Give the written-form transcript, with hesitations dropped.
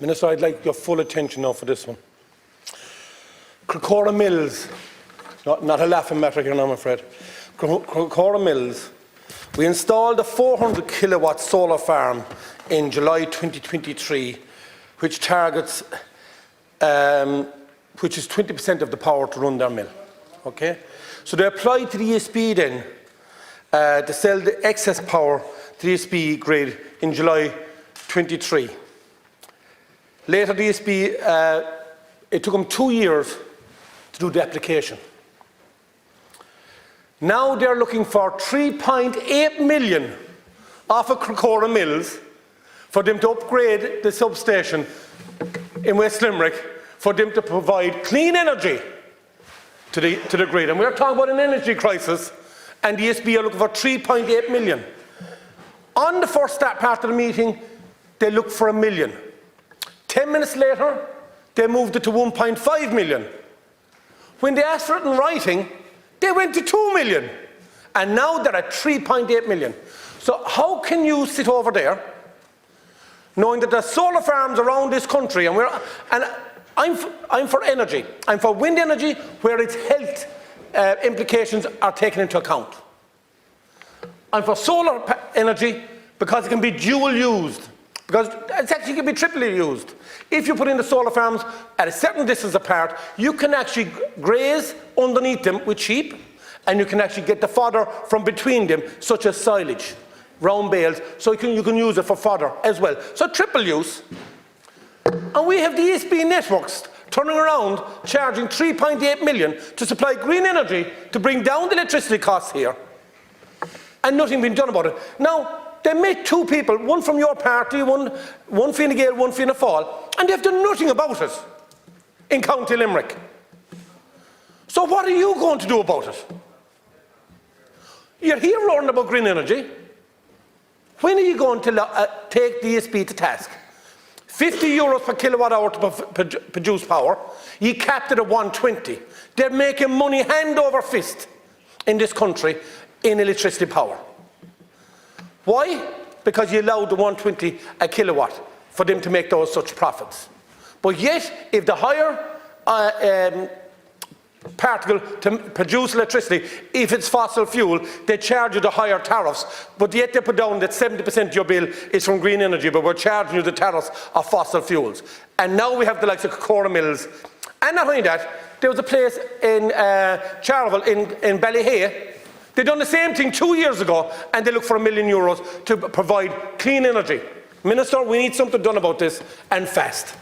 Minister, I'd like your full attention now for this one. Crocora Mills, not a laughing matter here, I'm afraid. Crocora Mills, we installed a 400 kilowatt solar farm in July 2023, which targets, which is 20% of the power to run their mill. Okay? So they applied to the ESB then to sell the excess power to the ESB grid in July 23. Later, the ESB, it took them 2 years to do the application. Now they're looking for 3.8 million off of Crocora Mills for them to upgrade the substation in West Limerick for them to provide clean energy to the grid. And we're talking about an energy crisis, and the ESB are looking for 3.8 million. On the first part of the meeting, they looked for $1 million. 10 minutes later, they moved it to 1.5 million. When they asked for it in writing, they went to 2 million. And now they're at 3.8 million. So how can you sit over there, knowing that there's solar farms around this country, and I'm for energy. I'm for wind energy where its health implications are taken into account. I'm for solar energy because it can be dual used. Because it actually can be triply used. If you put in the solar farms at a certain distance apart, you can actually graze underneath them with sheep, and you can actually get the fodder from between them, such as silage, round bales, so you can use it for fodder as well. So triple use. And we have the ESB networks turning around, charging 3.8 million to supply green energy to bring down the electricity costs here, and nothing being done about it. Now, they met two people, one from your party, one Fine Gael, one Fianna Fáil, and they've done nothing about it in County Limerick. So what are you going to do about it? You're here learning about green energy. When are you going to take the ESB to task? 50 euros per kilowatt hour to produce power. You capped it at 120. They're making money hand over fist in this country in electricity power. Why? Because you allowed the 120 a kilowatt for them to make those such profits. But yet, if the higher particle to produce electricity, if it's fossil fuel, they charge you the higher tariffs. But yet they put down that 70% of your bill is from green energy, but we're charging you the tariffs of fossil fuels. And now we have the likes of Crocora Mills. And not only that, there was a place in Charleville, in Ballyhay. They done the same thing 2 years ago, and they look for €1 million to provide clean energy. Minister, we need something done about this, and fast.